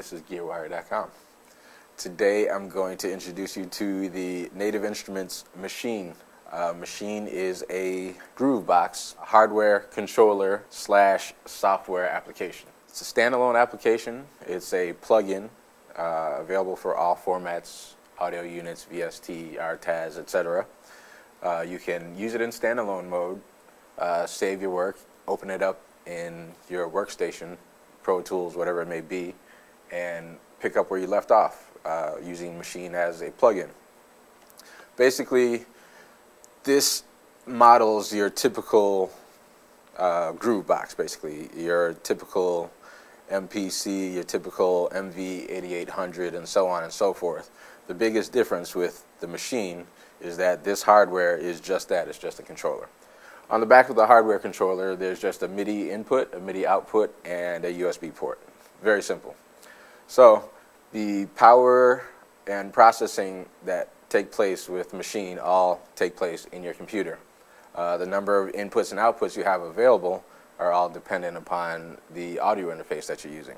this is Gearwire.com. Today I'm going to introduce you to the Native Instruments Maschine. Maschine is a groove box, hardware controller / software application. It's a standalone application. It's a plug-in available for all formats, audio units, VST, RTAS, etc. You can use it in standalone mode, save your work, open it up in your workstation, Pro Tools, whatever it may be, and pick up where you left off using Maschine as a plugin. Basically, this models your typical groove box, basically your typical MPC, your typical MV8800, and so on and so forth. The biggest difference with the Maschine is that this hardware is just that, it's just a controller. On the back of the hardware controller, there's just a MIDI input, a MIDI output, and a USB port. Very simple. So the power and processing that take place with Maschine all take place in your computer. The number of inputs and outputs you have available are all dependent upon the audio interface that you're using.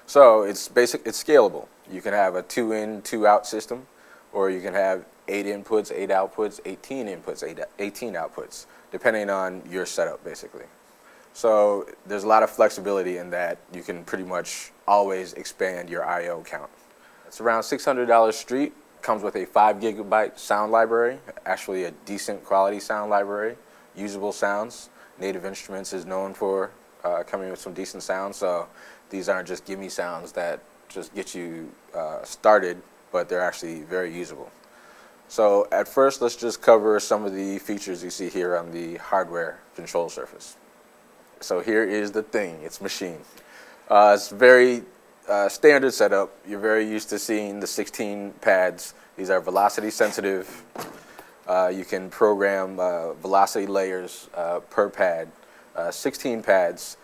So it's scalable. You can have a 2-in, 2-out system, or you can have 8 inputs, 8 outputs, 18 inputs, 18 outputs, depending on your setup, basically. So there's a lot of flexibility in that you can pretty much always expand your I/O count. It's around $600 street. Comes with a 5 GB sound library, actually a decent quality sound library, usable sounds. Native Instruments is known for coming with some decent sounds, so these aren't just gimme sounds that just get you started, but they're actually very usable. So at first, let's just cover some of the features you see here on the hardware control surface. So here is the thing, it's Maschine. It's very standard setup. You're very used to seeing the 16 pads. These are velocity sensitive. You can program velocity layers per pad. 16 pads.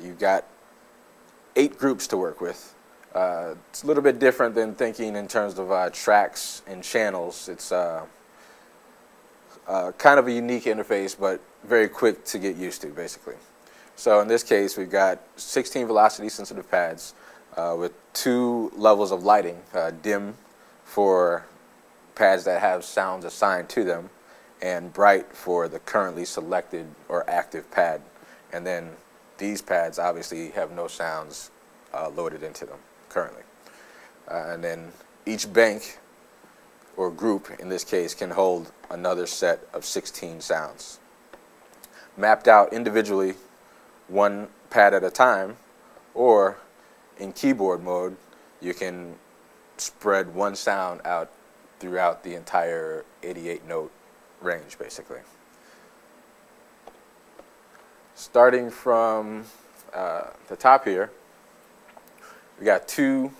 You've got 8 groups to work with. It's a little bit different than thinking in terms of tracks and channels. It's kind of a unique interface, but very quick to get used to, basically. So in this case, we've got 16 velocity-sensitive pads with 2 levels of lighting, dim for pads that have sounds assigned to them, and bright for the currently selected or active pad. And then these pads obviously have no sounds loaded into them currently. And then each bank or group, in this case, can hold another set of 16 sounds. Mapped out individually, 1 pad at a time, or in keyboard mode, you can spread 1 sound out throughout the entire 88-note range, basically. Starting from the top here, we got 2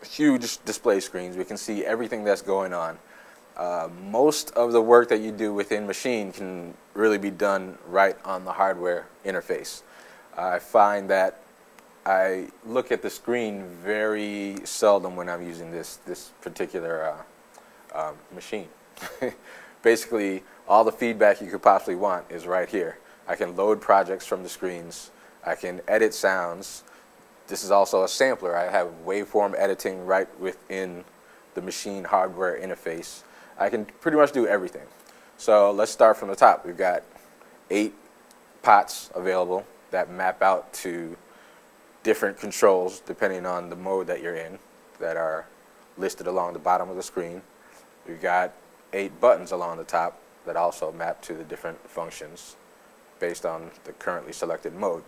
huge display screens. We can see everything that's going on. Most of the work that you do within Maschine can really be done right on the hardware interface. I find that I look at the screen very seldom when I'm using this particular Maschine. Basically, all the feedback you could possibly want is right here. I can load projects from the screens. I can edit sounds. This is also a sampler. I have waveform editing right within the Maschine hardware interface. I can pretty much do everything. So let's start from the top. We've got 8 pots available that map out to different controls depending on the mode that you're in that are listed along the bottom of the screen. We've got 8 buttons along the top that also map to the different functions based on the currently selected mode.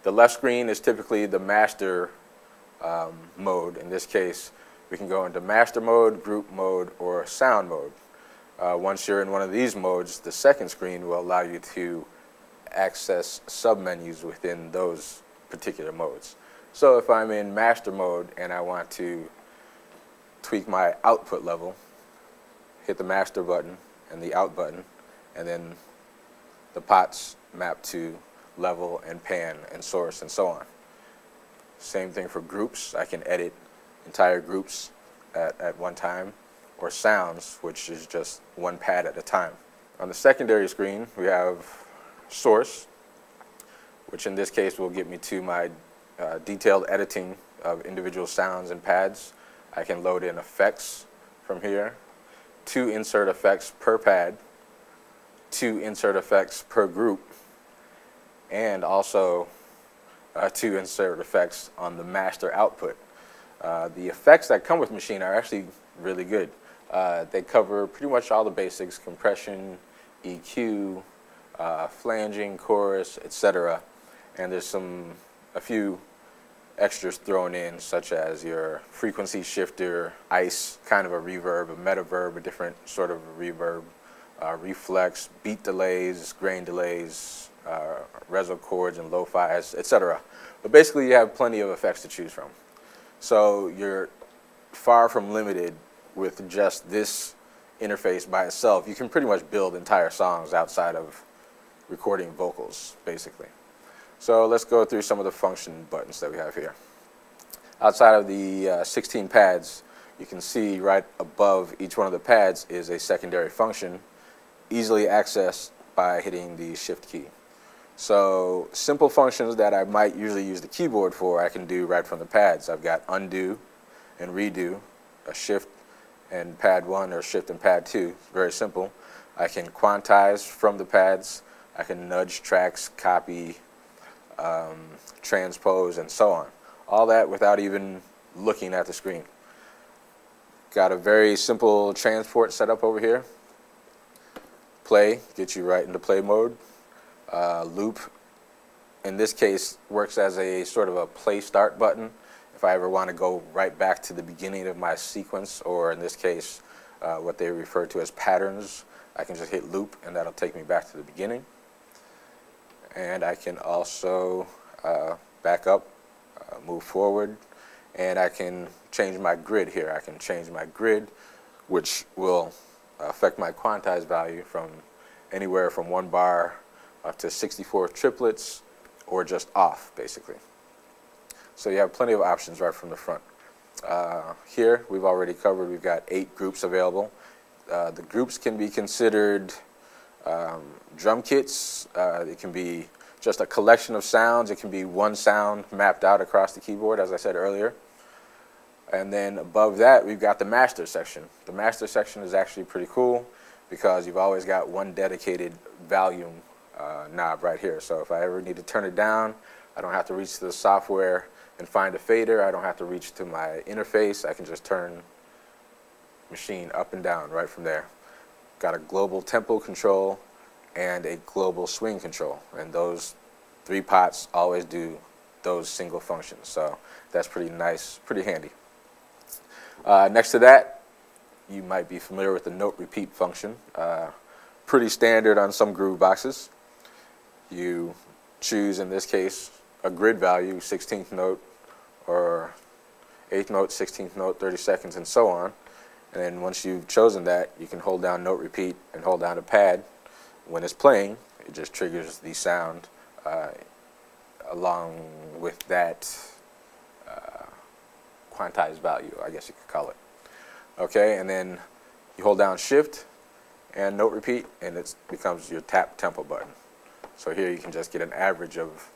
The left screen is typically the master mode. In this case, we can go into master mode, group mode, or sound mode. Once you're in one of these modes, the second screen will allow you to access submenus within those particular modes. So if I'm in master mode and I want to tweak my output level, hit the master button and the out button, and then the pots map to level and pan and source and so on. Same thing for groups. I can edit entire groups at one time, or sounds, which is just 1 pad at a time. On the secondary screen, we have source, which in this case will get me to my detailed editing of individual sounds and pads. I can load in effects from here, 2 insert effects per pad, 2 insert effects per group, and also 2 insert effects on the master output. The effects that come with Maschine are actually really good. They cover pretty much all the basics: compression, EQ, flanging, chorus, etc. And there's a few extras thrown in, such as your frequency shifter, ice, kind of a reverb, a metaverb, a different sort of a reverb, reflex, beat delays, grain delays, reso chords and lo-fis, etc. But basically you have plenty of effects to choose from. So you're far from limited with just this interface by itself. You can pretty much build entire songs outside of recording vocals, basically. So let's go through some of the function buttons that we have here. Outside of the 16 pads, you can see right above each one of the pads is a secondary function, easily accessed by hitting the shift key. So simple functions that I might usually use the keyboard for, I can do right from the pads. I've got undo and redo, a shift and pad 1 or shift and pad 2. It's very simple. I can quantize from the pads. I can nudge tracks, copy, transpose, and so on. All that without even looking at the screen. Got a very simple transport set up over here. Play gets you right into play mode. Loop, in this case, works as a sort of a play start button. If I ever want to go right back to the beginning of my sequence, or in this case, what they refer to as patterns, I can just hit loop and that'll take me back to the beginning. And I can also back up, move forward, and I can change my grid here. I can change my grid, which will affect my quantized value from anywhere from 1 bar up to 64 triplets, or just off, basically. So you have plenty of options right from the front. Here, we've already covered, we've got 8 groups available. The groups can be considered drum kits. It can be just a collection of sounds. It can be one sound mapped out across the keyboard, as I said earlier. And then above that, we've got the master section. The master section is actually pretty cool because you've always got one dedicated volume knob right here. So if I ever need to turn it down, I don't have to reach to the software and find a fader. I don't have to reach to my interface. I can just turn Maschine up and down right from there. Got a global tempo control and a global swing control, and those 3 pots always do those single functions, so that's pretty nice, pretty handy. Next to that, you might be familiar with the note repeat function. Pretty standard on some groove boxes. You choose, in this case, a grid value, 16th note or 8th note, 16th note, 30 seconds, and so on. And then once you've chosen that, you can hold down note repeat and hold down a pad. When it's playing, it just triggers the sound along with that quantized value, I guess you could call it. Okay, and then you hold down shift and note repeat, and it becomes your tap tempo button. So here you can just get an average of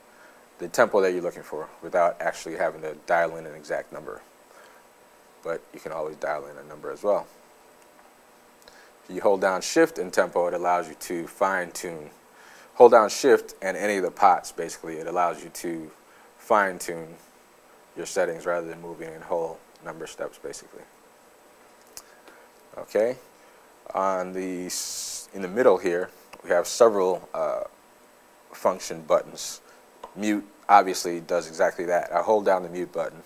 the tempo that you're looking for without actually having to dial in an exact number. But you can always dial in a number as well. If you hold down shift and tempo, it allows you to fine tune. Hold down shift and any of the pots, basically, it allows you to fine tune your settings rather than moving in whole number steps, basically. Okay, in the middle here, we have several function buttons. Mute obviously does exactly that. I hold down the mute button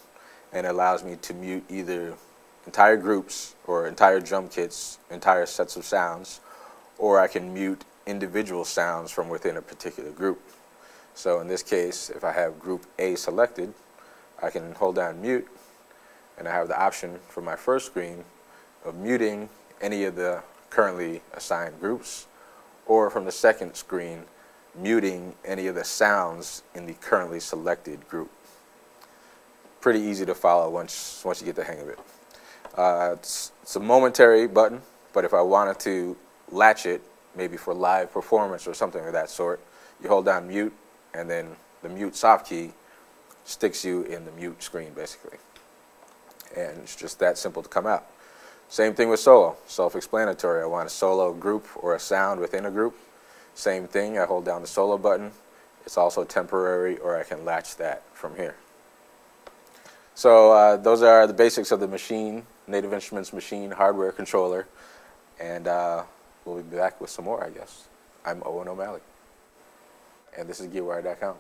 and it allows me to mute either entire groups or entire drum kits, entire sets of sounds, or I can mute individual sounds from within a particular group. So in this case, if I have group A selected, I can hold down mute, and I have the option for my first screen of muting any of the currently assigned groups, or from the second screen, muting any of the sounds in the currently selected group. Pretty easy to follow once you get the hang of it. It's a momentary button, but if I wanted to latch it, maybe for live performance or something of that sort, you hold down mute and then the mute soft key sticks you in the mute screen basically. And it's just that simple to come out. Same thing with solo, self-explanatory. I want a solo group or a sound within a group. Same thing, I hold down the solo button. It's also temporary, or I can latch that from here. So those are the basics of the Maschine, Native Instruments Maschine hardware controller. And we'll be back with some more, I guess. I'm Owen O'Malley, and this is Gearwire.com.